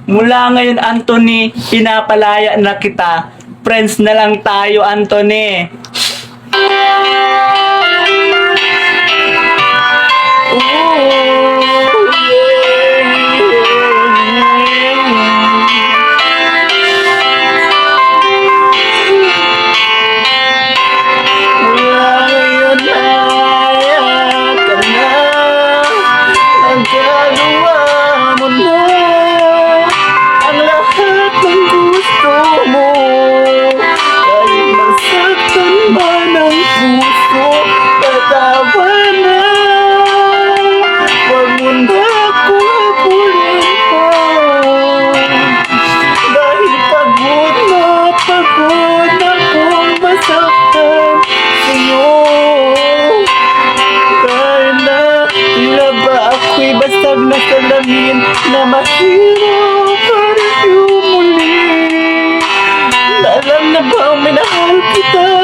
Mula ngayon, Anthony, pinapalaya na kita. Friends na lang tayo, Anthony. Na salamin na mahirap para muli. Alam na ba minahal kita?